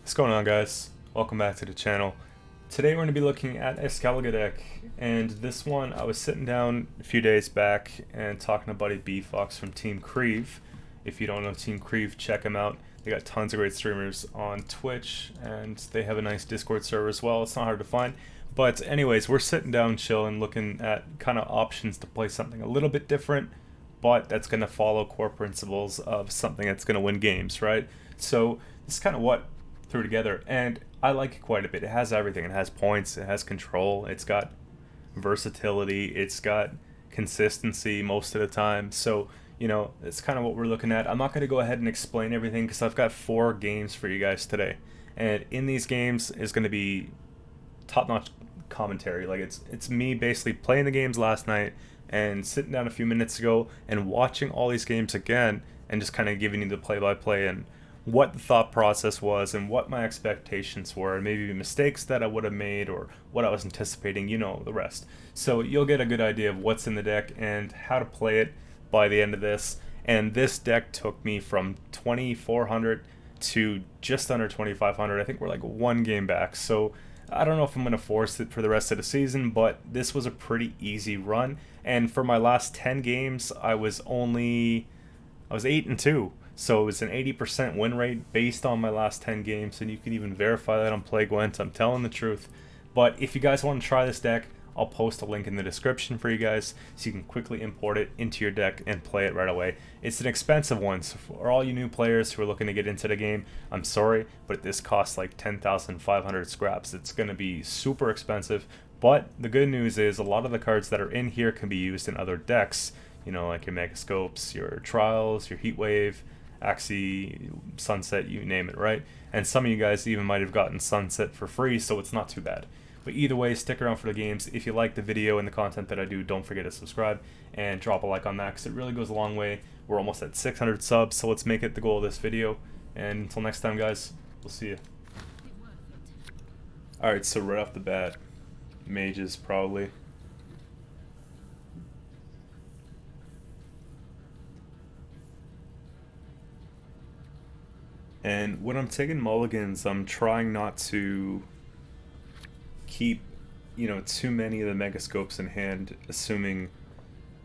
What's going on, guys? Welcome back to the channel. Today we're going to be looking at a Skellige deck, and this one I was sitting down a few days back and talking to buddy B Fox from Team Creve. If you don't know Team Creve, check them out. They got tons of great streamers on Twitch, and they have a nice Discord server as well. It's not hard to find. But anyways, we're sitting down chilling, looking at kind of options to play something a little bit different, but that's going to follow core principles of something that's going to win games, right? So this is kind of what threw together, and I like it quite a bit. It has everything. It has points, it has control, it's got versatility, it's got consistency most of the time. So, it's kind of what we're looking at. I'm not going to go ahead and explain everything because I've got 4 games for you guys today. And in these games is going to be top-notch commentary. Like it's me basically playing the games last night and sitting down a few minutes ago and watching all these games again and just kind of giving you the play-by-play and what the thought process was and what my expectations were, and maybe mistakes that I would have made or what I was anticipating, the rest. So you'll get a good idea of what's in the deck and how to play it by the end of this. And this deck took me from 2,400 to just under 2,500. I think we're like one game back. So I don't know if I'm going to force it for the rest of the season, but this was a pretty easy run. And for my last 10 games, I was 8-2. So it was an 80% win rate based on my last 10 games, and you can even verify that on Play Gwent. I'm telling the truth. But if you guys want to try this deck, I'll post a link in the description for you guys so you can quickly import it into your deck and play it right away. It's an expensive one, so for all you new players who are looking to get into the game, I'm sorry, but this costs like 10,500 scraps. It's going to be super expensive, but the good news is a lot of the cards that are in here can be used in other decks, like your Megascopes, your Trials, your Heatwave, Axie, Sunset, you name it, right? And some of you guys even might have gotten Sunset for free, so it's not too bad. But either way, stick around for the games. If you like the video and the content that I do, don't forget to subscribe and drop a like on that because it really goes a long way. We're almost at 600 subs, so let's make it the goal of this video. And until next time, guys, we'll see you. Alright, so right off the bat, mages probably. And when I'm taking mulligans, I'm trying not to keep, too many of the Megascopes in hand, assuming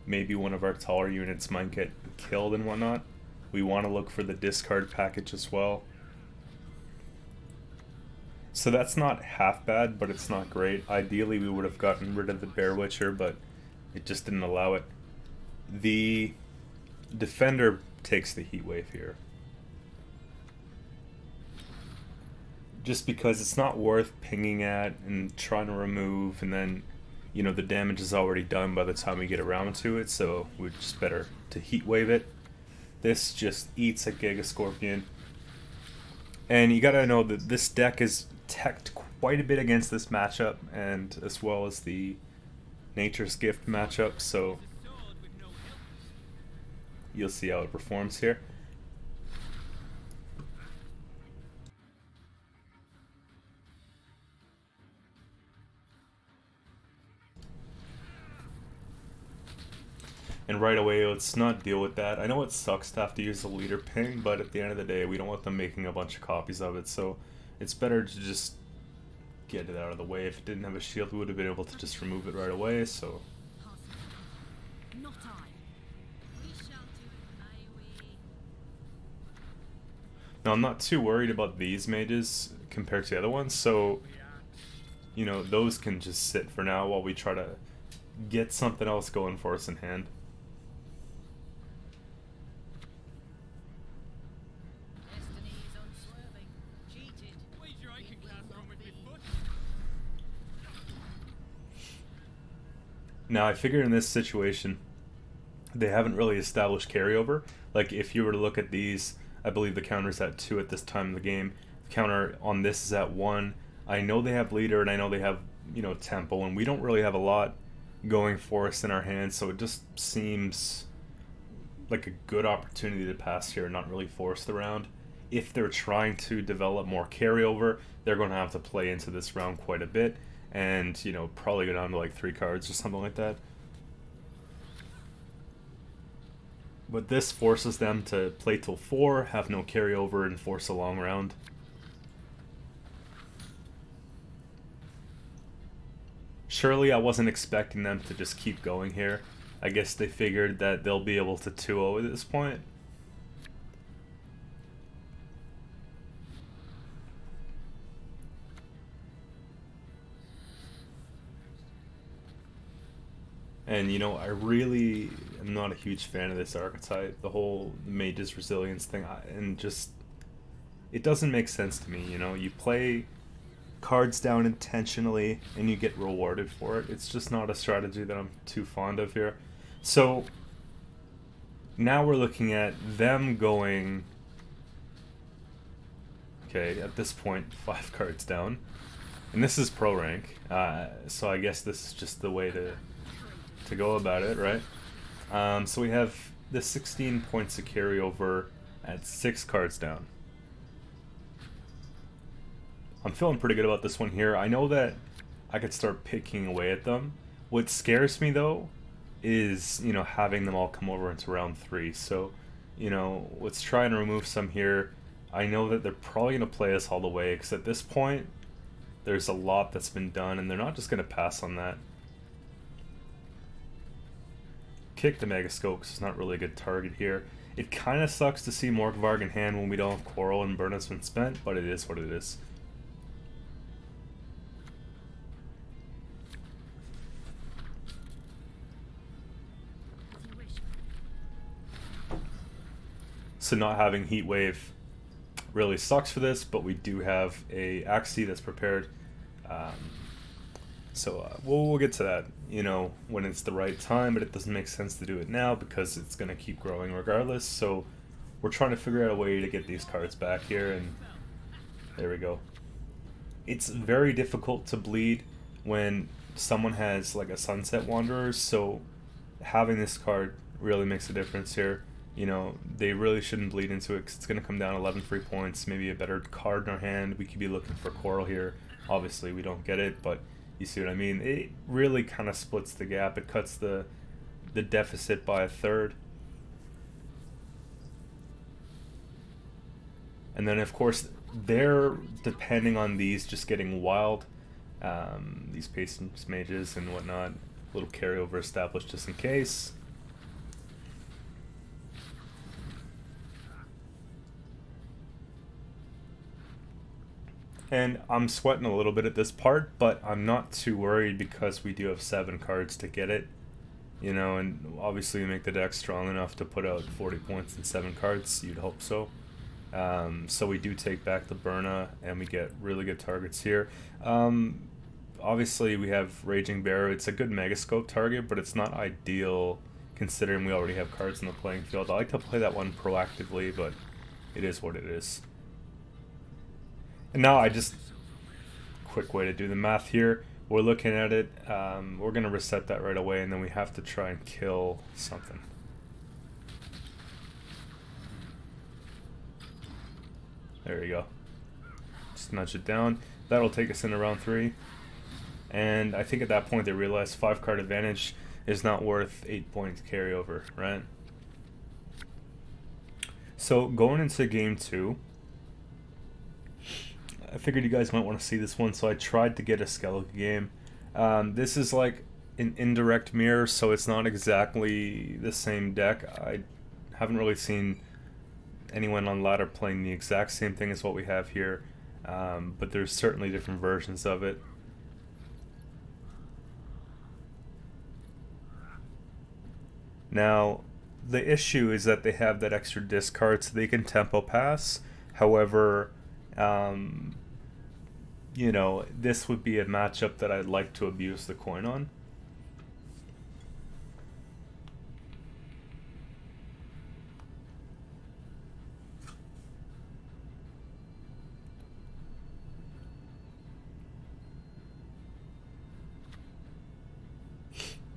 maybe one of our taller units might get killed and whatnot. We want to look for the discard package as well. So that's not half bad, but it's not great. Ideally, we would have gotten rid of the Bear Witcher, but it just didn't allow it. The Defender takes the Heatwave here, just because it's not worth pinging at and trying to remove, and then the damage is already done by the time we get around to it, so we're just better to Heatwave it. This just eats a Giga Scorpion, and you gotta know that this deck is teched quite a bit against this matchup, and as well as the Nature's Gift matchup, so you'll see how it performs here. And right away, let's not deal with that. I know it sucks to have to use the leader ping, but at the end of the day, we don't want them making a bunch of copies of it, so it's better to just get it out of the way. If it didn't have a shield, we would have been able to just remove it right away, so... Now, I'm not too worried about these mages compared to the other ones, so, those can just sit for now while we try to get something else going for us in hand. Now, I figure in this situation, they haven't really established carryover. Like, if you were to look at these, I believe the counter's at 2 at this time in the game. The counter on this is at 1. I know they have leader, and I know they have, tempo, and we don't really have a lot going for us in our hands, so it just seems like a good opportunity to pass here and not really force the round. If they're trying to develop more carryover, they're going to have to play into this round quite a bit, and probably go down to like 3 cards or something like that. But this forces them to play till 4, have no carryover, and force a long round. Surely I wasn't expecting them to just keep going here. I guess they figured that they'll be able to 2-0 at this point. And you know, I really am not a huge fan of this archetype, the whole mage's resilience thing, and just, it doesn't make sense to me, you know? You play cards down intentionally and you get rewarded for it. It's just not a strategy that I'm too fond of here. So now we're looking at them going, okay, at this point 5 cards down, and this is pro rank, so I guess this is just the way to go about it, right? So we have the 16 points of carryover at 6 cards down. I'm feeling pretty good about this one here. I know that I could start picking away at them. What scares me though is, you know, having them all come over into round 3. So, you know, let's try and remove some here. I know that they're probably going to play us all the way, because at this point there's a lot that's been done and they're not just going to pass on that. Kick the Mega Scope because it's not really a good target here. It kind of sucks to see Morgvarg in hand when we don't have Coral and Burn has been spent, but it is what it is. So not having Heat Wave really sucks for this, but we do have a Axie that's prepared. So we'll get to that, you know, when it's the right time, but it doesn't make sense to do it now because it's going to keep growing regardless. So we're trying to figure out a way to get these cards back here, and there we go. It's very difficult to bleed when someone has like a Sunset Wanderers, so having this card really makes a difference here. You know, they really shouldn't bleed into it because it's going to come down 11 free points, maybe a better card in our hand. We could be looking for Coral here. Obviously we don't get it, but you see what I mean? It really kind of splits the gap. It cuts the deficit by a third. And then of course they're depending on these just getting wild. These Patience Mages and whatnot. A little carryover established just in case. And I'm sweating a little bit at this part, but I'm not too worried because we do have 7 cards to get it. You know, and obviously we make the deck strong enough to put out 40 points in 7 cards. You'd hope so. So we do take back the Burna, and we get really good targets here. Obviously we have Raging Bear. It's a good Megascope target, but it's not ideal considering we already have cards in the playing field. I like to play that one proactively, but it is what it is. And now I just, quick way to do the math here, we're looking at it, we're going to reset that right away, and then we have to try and kill something. There we go. Just nudge it down. That'll take us into round 3. And I think at that point they realized 5 card advantage is not worth 8 points carryover, right? So going into game 2, I figured you guys might want to see this one, so I tried to get a Skellige game. This is like an indirect mirror, so it's not exactly the same deck. I haven't really seen anyone on ladder playing the exact same thing as what we have here, but there's certainly different versions of it. Now, the issue is that they have that extra discard, so they can tempo pass. However, you know, this would be a matchup that I'd like to abuse the coin on.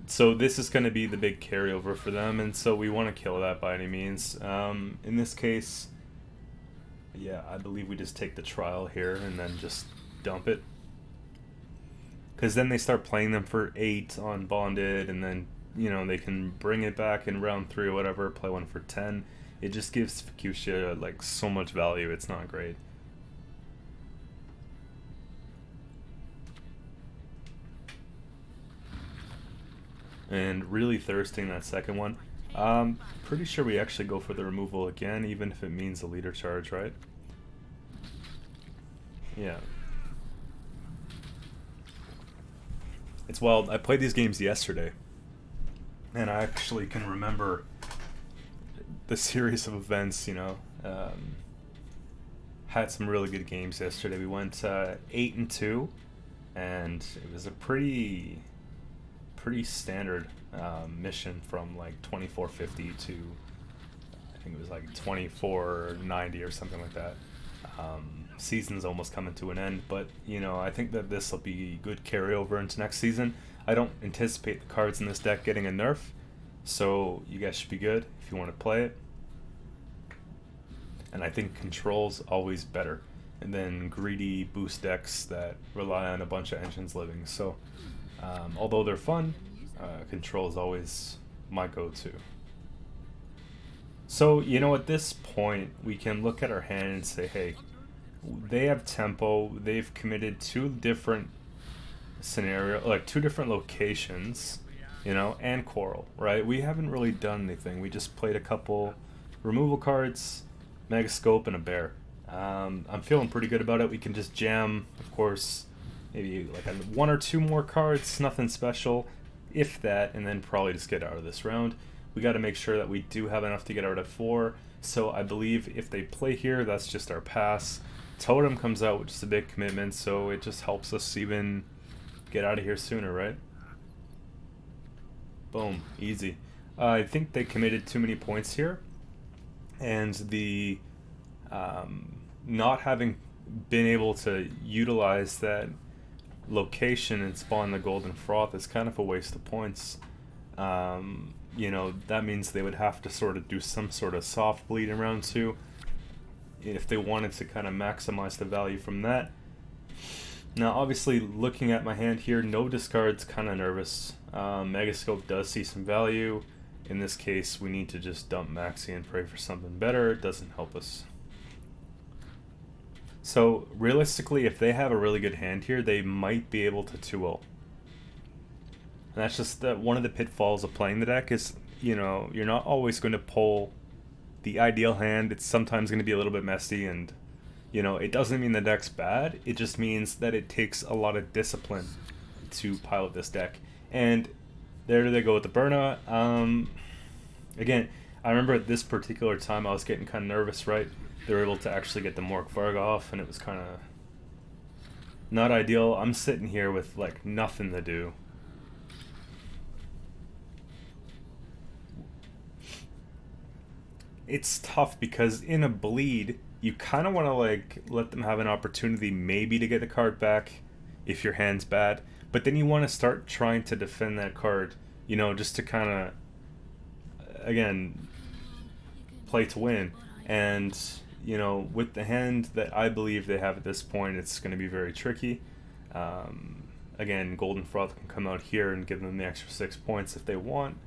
So this is going to be the big carryover for them, and so we want to kill that by any means. In this case, yeah, I believe we just take the trial here and then just dump it. Because then they start playing them for 8 on Bonded, and then, you know, they can bring it back in round 3 or whatever, play one for 10. It just gives Fuchsia like so much value, it's not great. and really thirsting that second one. Pretty sure we actually go for the removal again, even if it means a leader charge, right? Yeah. It's wild. I played these games yesterday, and I actually can remember the series of events, you know. Had some really good games yesterday. We went 8-2, and it was a pretty standard mission from like 2450 to I think it was like 2490 or something like that. Season's almost coming to an end, but you know, I think that this will be good carryover into next season. I don't anticipate the cards in this deck getting a nerf, so you guys should be good if you want to play it. And I think control's always better than greedy boost decks that rely on a bunch of engines living. So although they're fun, control is always my go-to. So, you know, at this point, we can look at our hand and say, hey, they have tempo, they've committed two different two different locations, you know, and Coral, right? We haven't really done anything. We just played a couple removal cards, Megascope, and a bear. I'm feeling pretty good about it. We can just jam, of course, maybe like one or two more cards, nothing special, if that, and then probably just get out of this round. We got to make sure that we do have enough to get out at 4, so I believe if they play here, that's just our pass. Totem comes out, which is a big commitment, so it just helps us even get out of here sooner, right? Boom, easy. I think they committed too many points here, and the not having been able to utilize that location and spawn the golden froth is kind of a waste of points. You know, that means they would have to sort of do some sort of soft bleed in round 2 if they wanted to kind of maximize the value from that. Now, obviously, looking at my hand here, no discards, kind of nervous. Megascope does see some value. In this case, we need to just dump Maxi and pray for something better. It doesn't help us. So, realistically, if they have a really good hand here, they might be able to 2-0. And that's just one of the pitfalls of playing the deck is, you know, you're not always going to pull the ideal hand. It's sometimes going to be a little bit messy, and, you know, it doesn't mean the deck's bad. It just means that it takes a lot of discipline to pilot this deck. And there they go with the Burna. Again, I remember at this particular time I was getting kind of nervous, right? They were able to actually get the Mork Varg off, and it was kind of not ideal. I'm sitting here with, like, nothing to do. It's tough because in a bleed, you kind of want to like let them have an opportunity maybe to get the card back if your hand's bad, but then you want to start trying to defend that card, you know, just to kind of, again, play to win. And, you know, with the hand that I believe they have at this point, it's going to be very tricky. Again, Golden Froth can come out here and give them the extra 6 points if they want.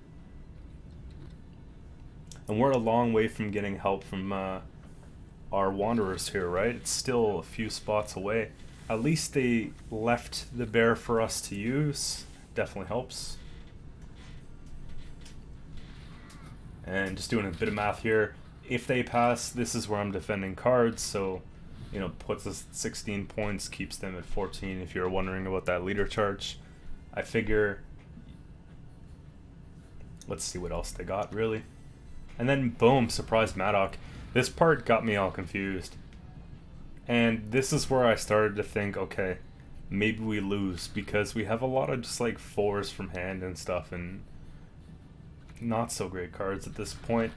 And we're a long way from getting help from our Wanderers here, right? It's still a few spots away. At least they left the bear for us to use. Definitely helps. And just doing a bit of math here. If they pass, this is where I'm defending cards, so, you know, puts us at 16 points, keeps them at 14 if you're wondering about that leader charge. I figure, let's see what else they got, really. And then, boom, surprise Maddock. This part got me all confused. And this is where I started to think, okay, maybe we lose, because we have a lot of just, like, 4s from hand and stuff, and not so great cards at this point.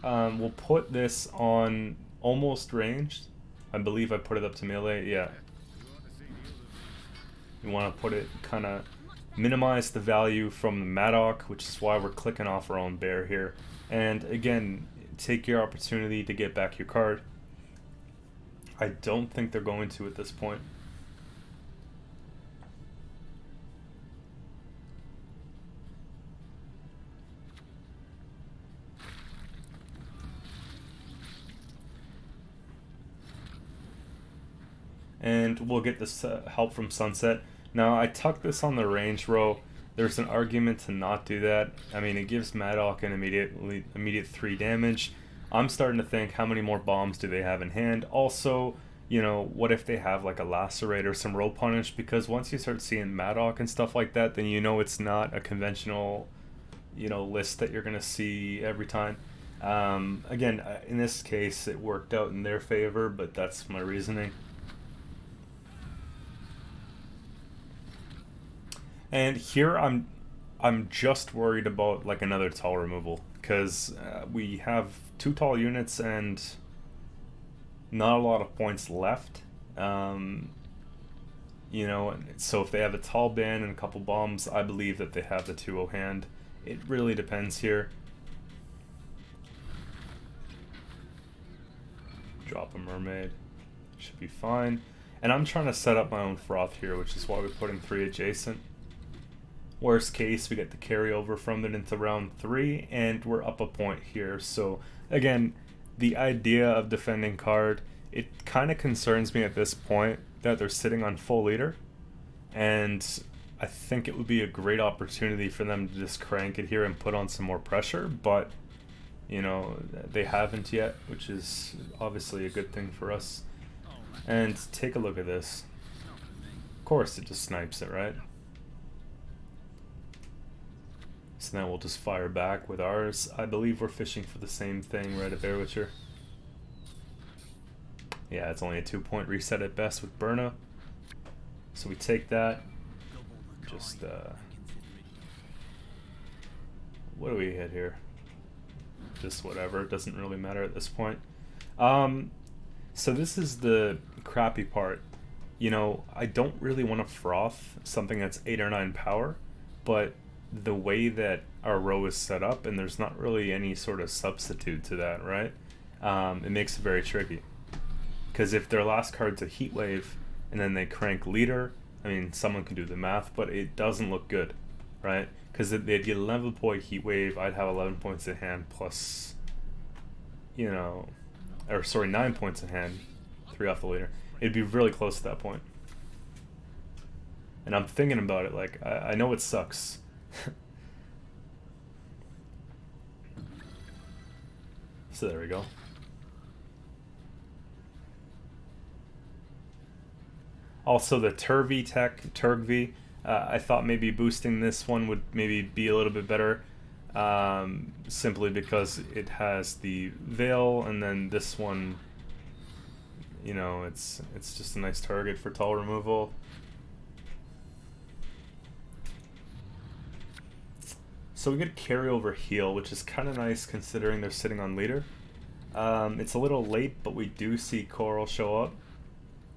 We'll put this on almost ranged. I believe I put it up to melee, yeah. You want to put it kind of minimize the value from the Maddock, which is why we're clicking off our own bear here. And again, take your opportunity to get back your card. I don't think they're going to at this point. And we'll get this help from Sunset. Now, I tucked this on the range row. There's an argument to not do that. I mean, it gives Maddock an immediate 3 damage. I'm starting to think, how many more bombs do they have in hand? Also, you know, what if they have like a lacerate or some roll punish? Because once you start seeing Maddock and stuff like that, then you know it's not a conventional, you know, list that you're gonna see every time. Again, in this case, it worked out in their favor, but that's my reasoning. And here I'm just worried about like another tall removal, because we have 2 tall units and not a lot of points left. You know, so if they have a tall ban and a couple bombs, I believe that they have the 2-0 hand. It really depends here. Drop a mermaid. Should be fine. And I'm trying to set up my own froth here, which is why we're putting 3 adjacent. Worst case, we get the carryover from it into round 3, and we're up a point here. So again, the idea of defending card, it kind of concerns me at this point that they're sitting on full leader, and I think it would be a great opportunity for them to just crank it here and put on some more pressure, but you know, they haven't yet, which is obviously a good thing for us. And take a look at this. Of course it just snipes it, right? So now we'll just fire back with ours. I believe we're fishing for the same thing, right, at Bear Witcher. Yeah, it's only a 2-point reset at best with Berna. So we take that. Just, what do we hit here? Just whatever, it doesn't really matter at this point. So this is the crappy part. You know, I don't really want to froth something that's 8 or 9 power, but the way that our row is set up, and there's not really any sort of substitute to that, right? It makes it very tricky. Because if their last card's a heat wave, and then they crank leader, I mean, someone can do the math, but it doesn't look good, right? Because they'd get 11 point heat wave, I'd have 11 points in hand plus, you know, or sorry, 9 points in hand, 3 off the leader. It'd be really close to that point. And I'm thinking about it, like, I know it sucks. So there we go. Also the Turgvi, I thought maybe boosting this one would maybe be a little bit better, simply because it has the Veil, and then this one, you know, it's just a nice target for tall removal. So we get carryover heal, which is kind of nice considering they're sitting on leader. It's a little late, but we do see Coral show up.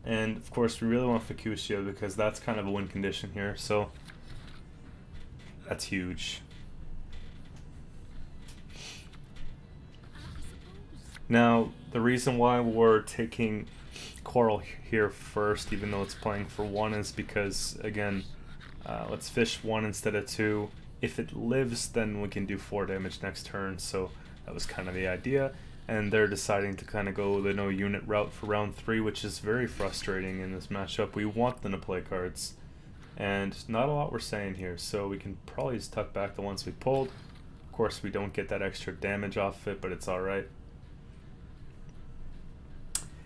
And of course we really want Fukushia because that's kind of a win condition here, so that's huge. Now, the reason why we're taking Coral here first, even though it's playing for 1, is because, again, let's fish 1 instead of 2. If it lives, then we can do 4 damage next turn, so that was kind of the idea. And they're deciding to kind of go the no unit route for round 3, which is very frustrating in this matchup. We want them to play cards, and not a lot we're saying here, so we can probably just tuck back the ones we pulled. Of course, we don't get that extra damage off it, but it's alright.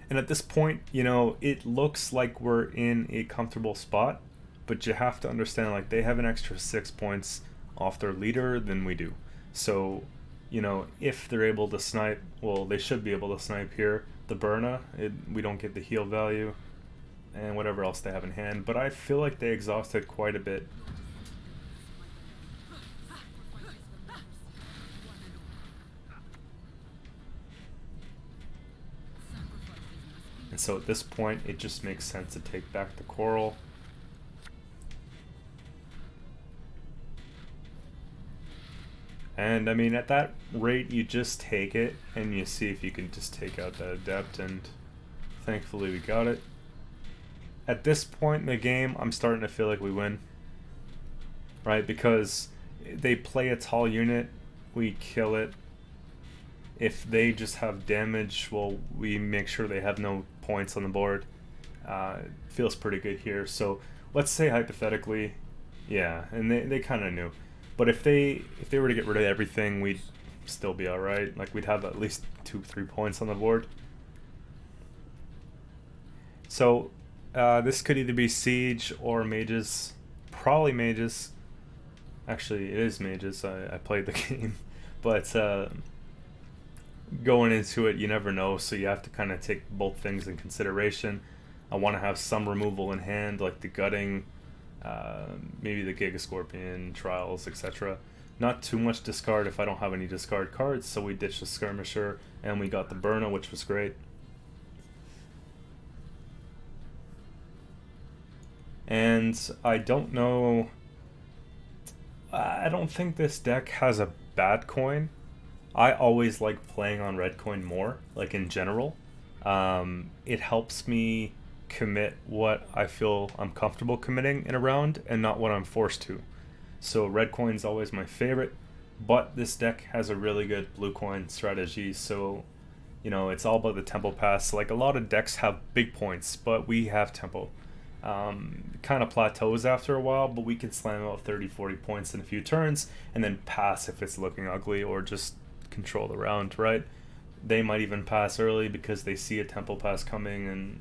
And at this point, you know, it looks like we're in a comfortable spot, but you have to understand, like, they have an extra 6 points off their leader than we do. So, you know, if they're able to snipe, well, they should be able to snipe here. The Berna, we don't get the heal value, and whatever else they have in hand, but I feel like they exhausted quite a bit. And so at this point, it just makes sense to take back the Coral. And I mean, at that rate, you just take it and you see if you can just take out that Adept, and thankfully we got it. At this point in the game, I'm starting to feel like we win, right? Because they play a tall unit, we kill it. If they just have damage, well, we make sure they have no points on the board. Feels pretty good here. So let's say hypothetically Yeah, and they kind of knew. But if they were to get rid of everything, we'd still be all right. Like we'd have at least 2-3 points on the board. So this could either be siege or mages. Probably mages. Actually, it is mages. I played the game, but going into it, you never know. So you have to kind of take both things in consideration. I want to have some removal in hand, like the gutting, maybe the Giga Scorpion, trials, etc. Not too much discard if I don't have any discard cards, so we ditched the Skirmisher and we got the Burna, which was great. And I don't know. I don't think this deck has a bad coin. I always like playing on red coin more, like in general. It helps me commit what I feel I'm comfortable committing in a round and not what I'm forced to. So red coin's always my favorite, but this deck has a really good blue coin strategy, so it's all about the tempo pass. Like a lot of decks have big points, but we have tempo. Kind of plateaus after a while, but we can slam out 30-40 points in a few turns and then pass if it's looking ugly, or just control the round, right? They might even pass early because they see a tempo pass coming, and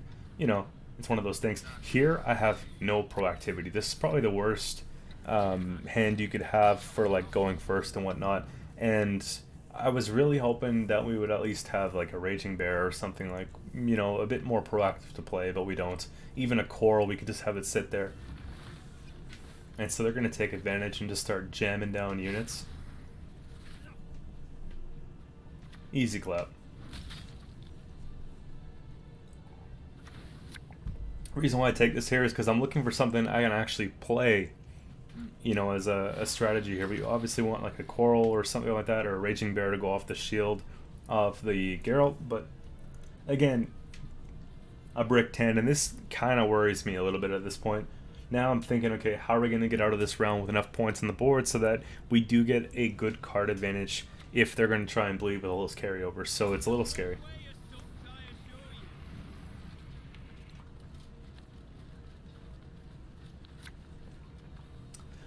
it's one of those things. Here I have no proactivity. This is probably the worst hand you could have for like going first and whatnot, and I was really hoping that we would at least have like a Raging Bear or something, like a bit more proactive to play, but we don't. Even a Coral, we could just have it sit there. And so they're going to take advantage and just start jamming down units. Easy clap. The reason why I take this here is because I'm looking for something I can actually play, as a strategy here. We obviously want like a Coral or something like that, or a Raging Bear to go off the shield of the Geralt, but again, a bricked hand, and this kind of worries me a little bit at this point. Now I'm thinking, okay, how are we going to get out of this round with enough points on the board so that we do get a good card advantage if they're going to try and bleed with all those carryovers? So it's a little scary.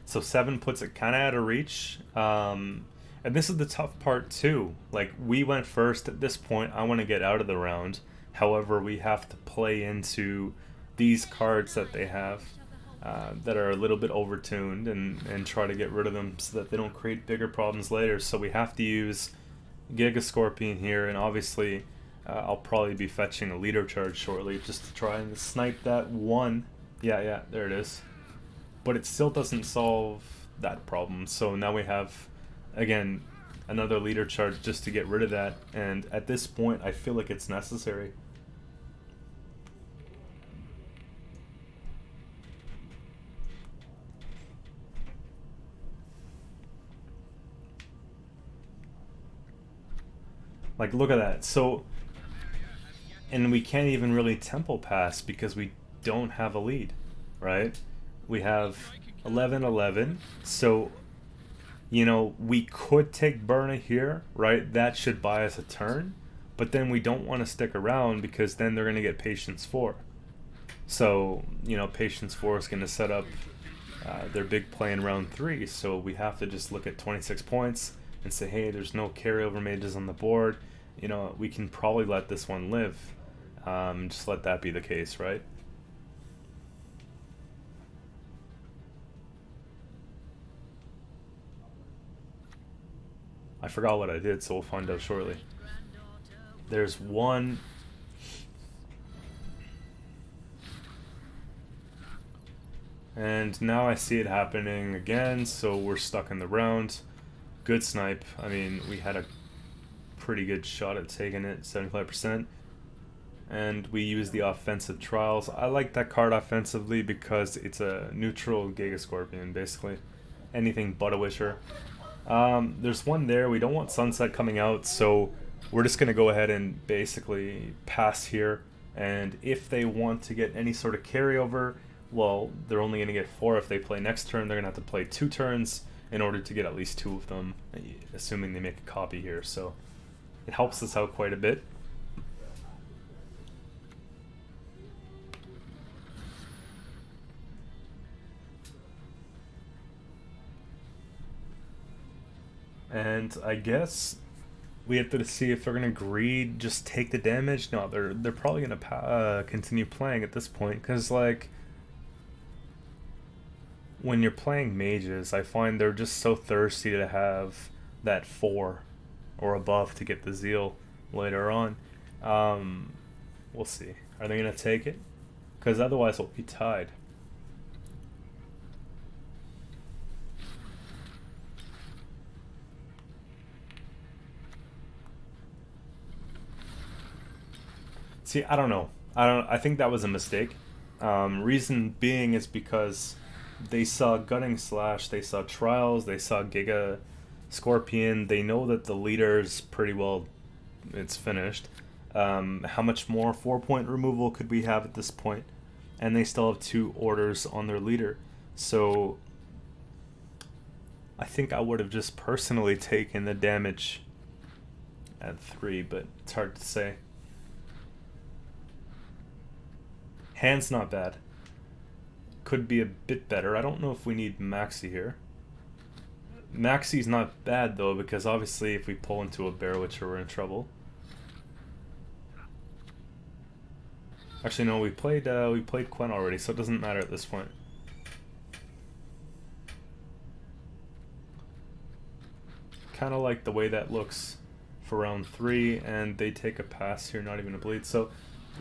So 7 puts it kind of out of reach. And this is the tough part too. Like, we went first at this point. I want to get out of the round. However, we have to play into these cards that they have that are a little bit overtuned and try to get rid of them so that they don't create bigger problems later. So we have to use Giga Scorpion here, and obviously I'll probably be fetching a leader charge shortly just to try and snipe that one. Yeah, there it is. But it still doesn't solve that problem. So now we have, again, another leader charge just to get rid of that. And at this point, I feel like it's necessary. Like, look at that. So, and we can't even really tempo pass because we don't have a lead, right? We have 11-11, so we could take Burna here, right? That should buy us a turn, but then we don't want to stick around because then they're going to get Patience 4. So Patience 4 is going to set up their big play in round 3, so we have to just look at 26 points and say, hey, there's no carryover mages on the board. We can probably let this one live. Just let that be the case, right? I forgot what I did, so we'll find out shortly. There's one. And now I see it happening again, so we're stuck in the round. Good snipe. I mean, we had a pretty good shot at taking it, 75%. And we use the offensive trials. I like that card offensively because it's a neutral Giga Scorpion, basically. Anything but a Wisher. There's one there. We don't want Sunset coming out, so we're just going to go ahead and basically pass here. And if they want to get any sort of carryover, well, they're only going to get 4 if they play next turn. They're going to have to play 2 turns in order to get at least 2 of them, assuming they make a copy here. So it helps us out quite a bit. And I guess we have to see if they're gonna greed, just take the damage. No, they're probably gonna continue playing at this point, because like when you're playing mages, I find they're just so thirsty to have that 4 or above to get the Zeal later on. We'll see. Are they gonna take it? Because otherwise we'll be tied. See, I don't know. I think that was a mistake. Reason being is because they saw Gutting Slash, they saw Trials, they saw Giga Scorpion. They know that the leader's pretty well, it's finished. How much more 4-point removal could we have at this point? And they still have 2 orders on their leader. So I think I would have just personally taken the damage at 3, but it's hard to say. Hand's not bad. Could be a bit better. I don't know if we need Maxi here. Maxi's not bad though, because obviously if we pull into a Bear Witcher we're in trouble. Actually no, we played Qcento already, so it doesn't matter at this point. Kind of like the way that looks for round 3, and they take a pass here, not even a bleed. So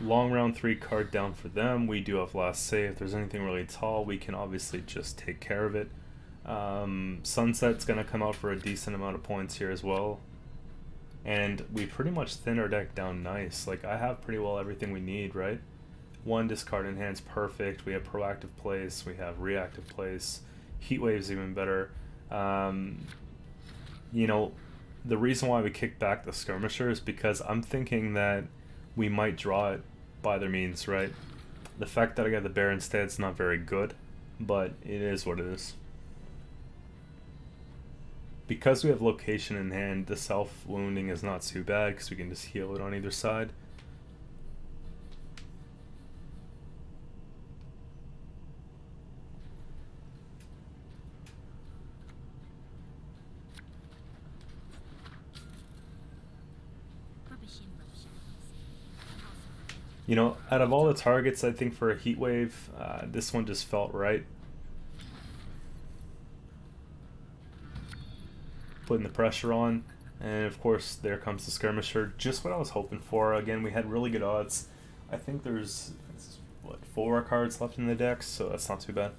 long round 3 card down for them. We do have last save. If there's anything really tall, we can obviously just take care of it. Sunset's gonna come out for a decent amount of points here as well. And we pretty much thin our deck down nice. Like, I have pretty well everything we need, right? 1 discard in hand's perfect. We have proactive plays. We have reactive plays. Heat Wave's even better. You know, the reason why we kicked back the Skirmisher is because I'm thinking that we might draw it by their means, right? The fact that I got the Bear instead is not very good, but it is what it is. Because we have location in hand, the self-wounding is not too bad because we can just heal it on either side. You know, out of all the targets, I think for a Heat Wave, this one just felt right. Putting the pressure on, and of course there comes the Skirmisher, just what I was hoping for. Again, we had really good odds. I think there's, what, 4 cards left in the deck, so that's not too bad.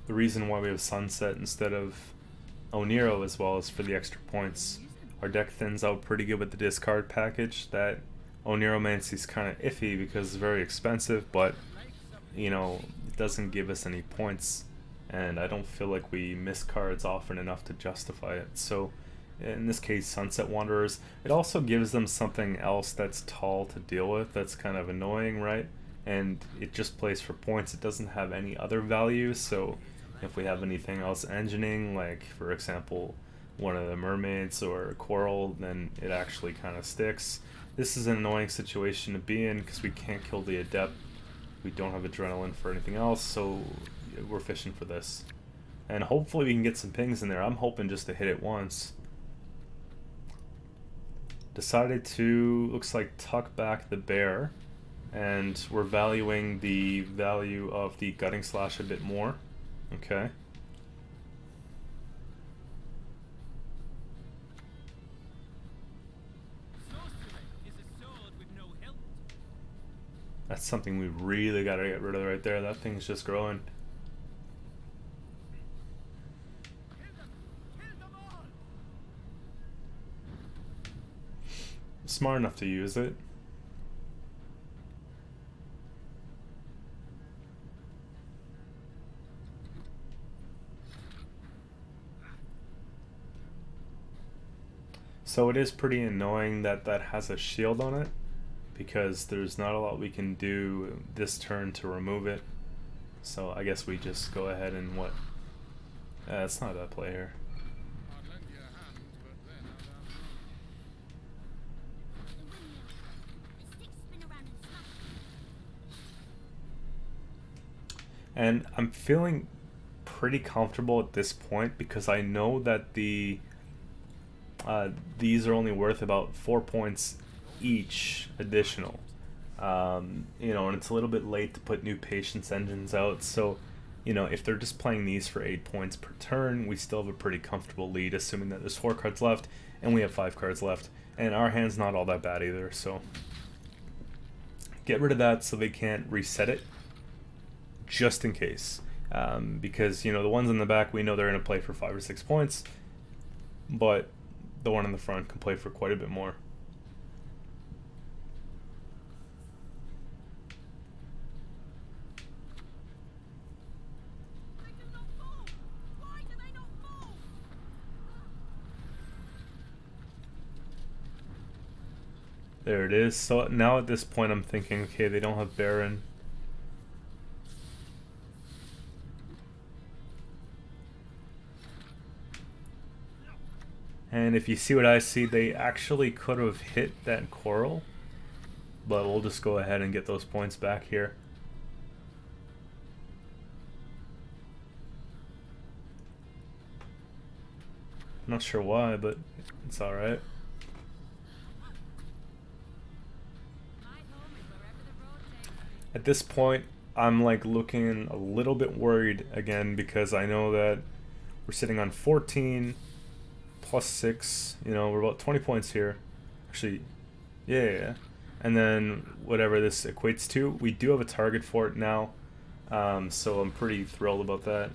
The reason why we have Sunset instead of Oniro as well as for the extra points. Our deck thins out pretty good with the discard package. That Oniromancy's kind of iffy because it's very expensive, but you know, it doesn't give us any points, and I don't feel like we miss cards often enough to justify it. So in this case, Sunset Wanderers, it also gives them something else that's tall to deal with that's kind of annoying, right? And it just plays for points. It doesn't have any other value, so if we have anything else engineering, like for example one of the mermaids or coral, then it actually kind of sticks. This is an annoying situation to be in because we can't kill the adept. We don't have adrenaline for anything else, so we're fishing for this. And hopefully we can get some pings in there. I'm hoping just to hit it once. Decided to, looks like, tuck back the Bear, and we're valuing the value of the Gutting Slash a bit more. Okay. That's something we really gotta get rid of right there. That thing's just growing. Smart enough to use it. So it is pretty annoying that that has a shield on it, because there's not a lot we can do this turn to remove it. So I guess we just go ahead and what? It's not a bad play here. And I'm feeling pretty comfortable at this point because I know that these are only worth about 4 points each additional. You know, and it's a little bit late to put new patience engines out, so you know, if they're just playing these for 8 points per turn, we still have a pretty comfortable lead, assuming that there's 4 cards left and we have 5 cards left, and our hand's not all that bad either. So get rid of that so they can't reset it, just in case, because you know, the ones in the back, we know they're going to play for 5 or 6 points, but the one in the front can play for quite a bit more. There it is. So now at this point I'm thinking, okay, they don't have Baron. And if you see what I see, they actually could have hit that Coral. But we'll just go ahead and get those points back here. Not sure why, but it's alright. At this point, I'm like looking a little bit worried again because I know that we're sitting on 14 plus 6. You know, we're about 20 points here. Actually, yeah. And then whatever this equates to, we do have a target for it now. So I'm pretty thrilled about that.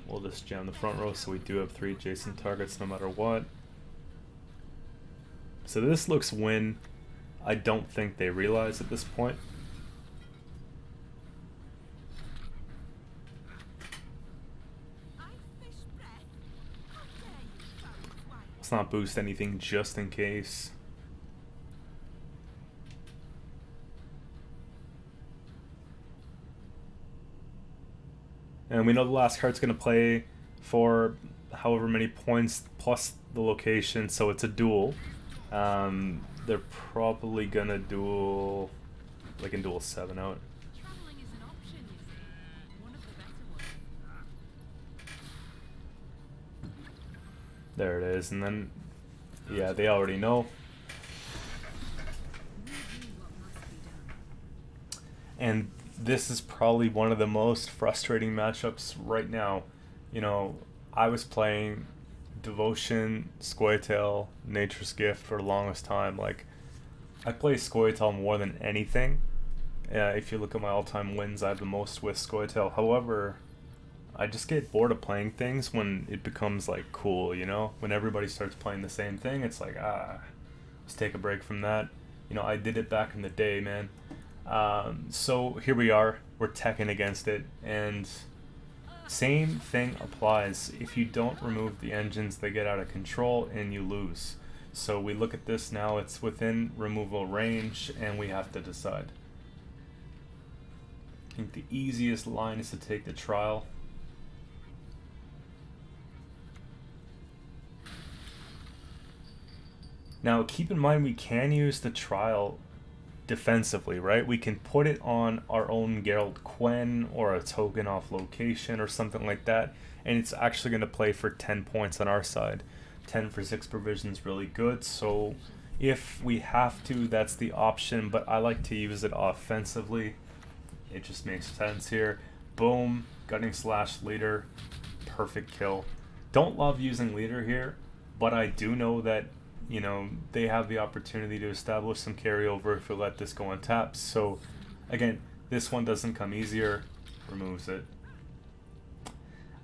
We'll just jam the front row so we do have 3 adjacent targets no matter what. So this looks win. I don't think they realize at this point. Let's not boost anything just in case. And we know the last card's going to play for however many points plus the location, so it's a duel. They're probably going to duel, like in duel 7 out. There it is, and then, yeah, they already know. And this is probably one of the most frustrating matchups right now. You know, I was playing Devotion, Scoia'tael, Nature's Gift for the longest time. Like, I play Scoia'tael more than anything. If you look at my all-time wins, I have the most with Scoia'tael. However, I just get bored of playing things when it becomes like cool, you know? When everybody starts playing the same thing, it's like, let's take a break from that. You know, I did it back in the day, man. So here we are, we're teching against it, and same thing applies. If you don't remove the engines, they get out of control and you lose. So we look at this now, it's within removal range, and we have to decide. I think the easiest line is to take the trial. Now keep in mind we can use the trial defensively, right? We can put it on our own Geralt Quen or a token off location or something like that, and it's actually going to play for 10 points on our side. 10 for 6 provision is really good, so if we have to, that's the option, but I like to use it offensively. It just makes sense here. Boom, Gutting Slash Leader, perfect kill. Don't love using Leader here, but I do know that, you know, they have the opportunity to establish some carryover if we let this go on taps. So again, this one doesn't come easier, removes it.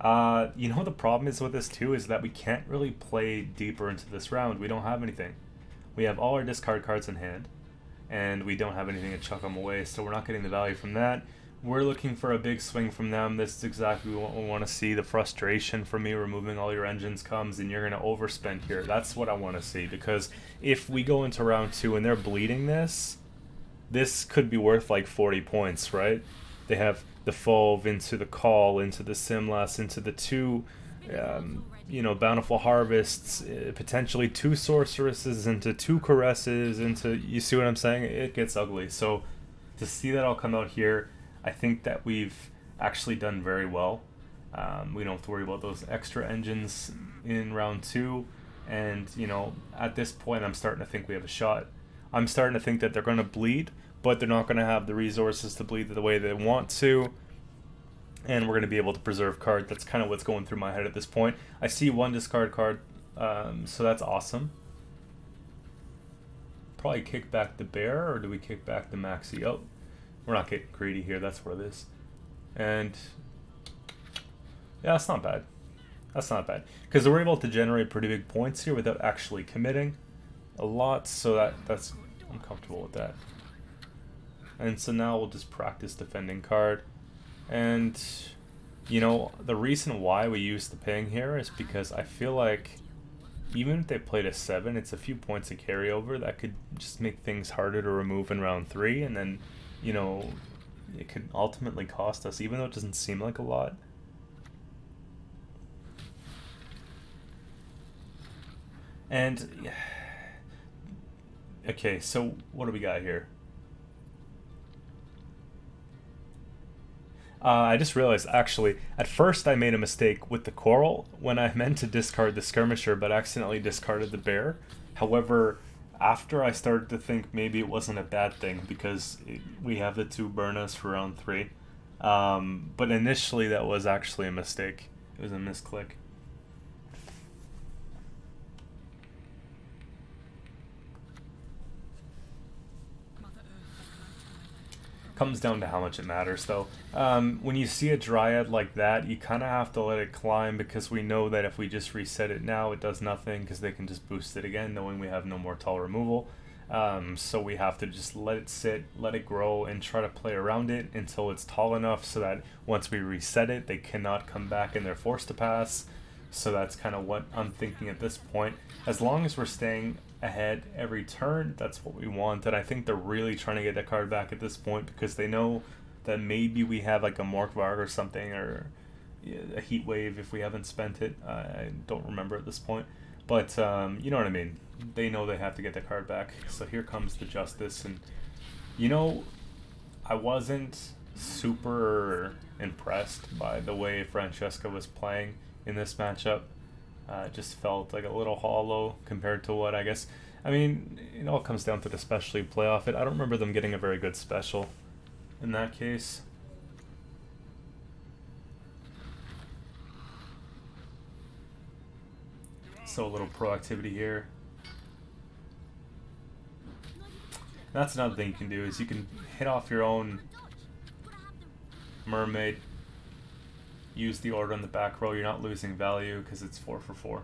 You know, the problem is with this too is that we can't really play deeper into this round. We don't have anything. We have all our discard cards in hand, and we don't have anything to chuck them away, so we're not getting the value from that. We're looking for a big swing from them. This is exactly what we want to see. The frustration from me removing all your engines comes, and you're going to overspend here. That's what I want to see, because if we go into round 2 and they're bleeding this could be worth like 40 points, right? They have the Fauve into the Call, into the Simlas, into the 2, you know, Bountiful Harvests, potentially 2 Sorceresses, into 2 Caresses, into, you see what I'm saying? It gets ugly. So to see that all come out here, I think that we've actually done very well. We don't have to worry about those extra engines in round 2. And, you know, at this point, I'm starting to think we have a shot. I'm starting to think that they're going to bleed, but they're not going to have the resources to bleed the way they want to. And we're going to be able to preserve card. That's kind of what's going through my head at this point. I see 1 discard card, so that's awesome. Probably kick back the bear, or do we kick back the maxi? Oh, we're not getting greedy here. That's what it is. And yeah, that's not bad. That's not bad. Because we're able to generate pretty big points here without actually committing a lot. So that's I'm comfortable with that. And so now we'll just practice defending card. And, you know, the reason why we use the ping here is because I feel like even if they played a 7, it's a few points of carryover that could just make things harder to remove in round 3. And then, you know, it could ultimately cost us, even though it doesn't seem like a lot. And, okay, so what do we got here? I just realized, actually, at first I made a mistake with the coral when I meant to discard the skirmisher, but accidentally discarded the bear. However, after I started to think maybe it wasn't a bad thing because we have the 2 burn us for round 3. But initially that was actually a mistake. It was a misclick. Comes down to how much it matters, though. When you see a dryad like that, you kind of have to let it climb, because we know that if we just reset it now, it does nothing, because they can just boost it again, knowing we have no more tall removal. So we have to just let it sit, let it grow, and try to play around it until it's tall enough so that once we reset it, they cannot come back and they're forced to pass. So that's kind of what I'm thinking at this point. As long as we're staying ahead every turn, that's what we want. And I think they're really trying to get that card back at this point, because they know that maybe we have like a Morkvarg or something, or a Heat Wave if we haven't spent it. I don't remember at this point, but you know what I mean. They know they have to get the card back. So here comes the Justice. And you know, I wasn't super impressed by the way Francesca was playing in this matchup. Just felt like a little hollow compared to what I guess. I mean, it all comes down to the special you play off it. I don't remember them getting a very good special in that case. So a little proactivity here. That's another thing you can do, is you can hit off your own mermaid. Use the order on the back row. You're not losing value because it's 4 for 4.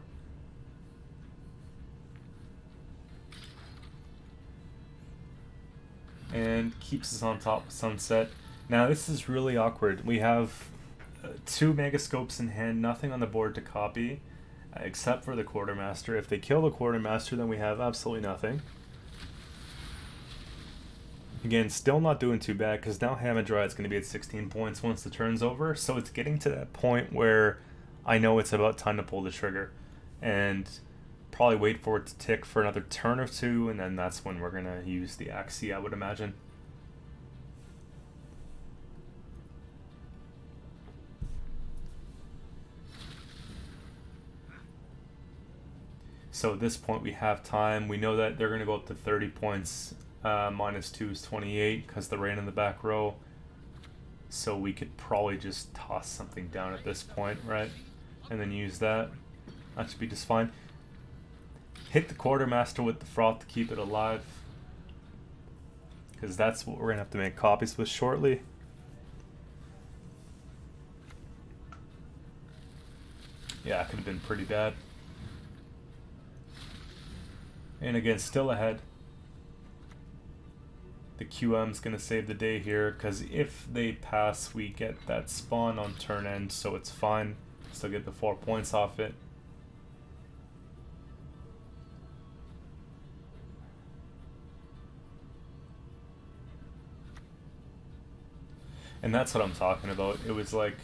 And keeps us on top of Sunset. Now this is really awkward. We have 2 Megascopes in hand, nothing on the board to copy, except for the Quartermaster. If they kill the Quartermaster, then we have absolutely nothing. Again, still not doing too bad, because now Hamadryad's going to be at 16 points once the turn's over. So it's getting to that point where I know it's about time to pull the trigger. And probably wait for it to tick for another turn or 2, and then that's when we're going to use the Axie, I would imagine. So at this point we have time. We know that they're going to go up to 30 points. Minus 2 is 28 because the rain in the back row. So we could probably just toss something down at this point, right? And then use that. That should be just fine. Hit the Quartermaster with the Froth to keep it alive, because that's what we're going to have to make copies with shortly. Yeah, it could have been pretty bad. And again, still ahead. The QM's going to save the day here, because if they pass, we get that spawn on turn end, so it's fine. Still get the 4 points off it. And that's what I'm talking about. It was like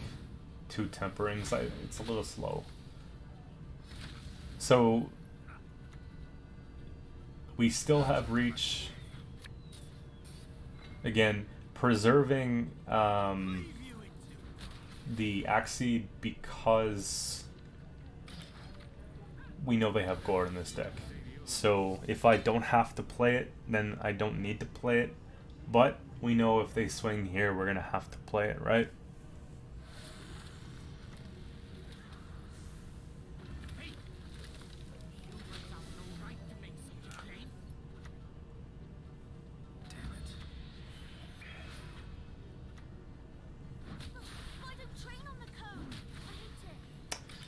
2 temperings. It's a little slow. So we still have reach. Again, preserving the Axie because we know they have Gore in this deck. So if I don't have to play it, then I don't need to play it. But we know if they swing here, we're going to have to play it, right?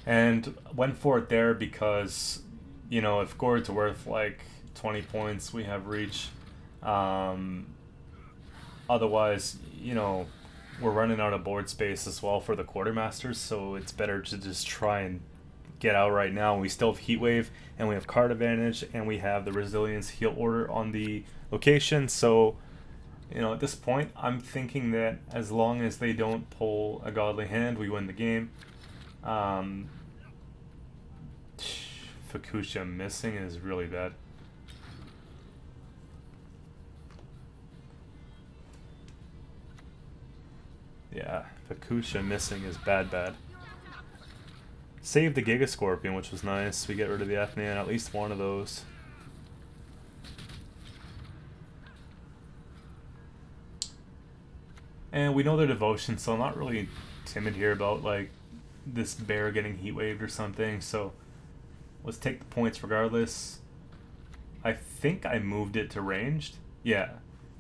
And went for it there because, you know, if Gord's worth like 20 points, we have reach. Otherwise, you know, we're running out of board space as well for the Quartermasters, so it's better to just try and get out right now. We still have Heat Wave, and we have card advantage, and we have the Resilience Heal Order on the location, so, you know, at this point, I'm thinking that as long as they don't pull a Godly Hand, we win the game. Fukusha missing is really bad. Yeah, Fukusha missing is bad. Saved the Giga Scorpion, which was nice. We get rid of the Athenian, at least one of those. And we know their devotion, so I'm not really timid here about like this bear getting heat waved or something. So let's take the points regardless. I think I moved it to ranged. Yeah,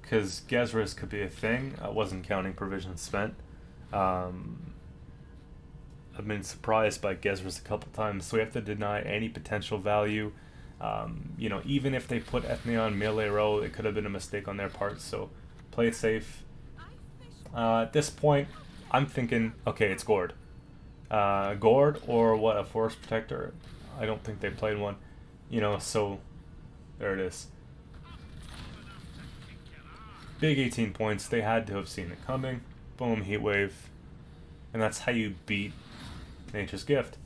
because Gezras could be a thing. I wasn't counting provisions spent. I've been surprised by Gezras a couple times, so we have to deny any potential value. You know, even if they put Ethnion melee row, it could have been a mistake on their part, so play it safe. At this point, I'm thinking, okay, it's Gord. Gord or what, a Forest Protector? I don't think they played one. You know, so there it is. Big 18 points. They had to have seen it coming. Boom, Heat Wave. And that's how you beat Nature's Gift.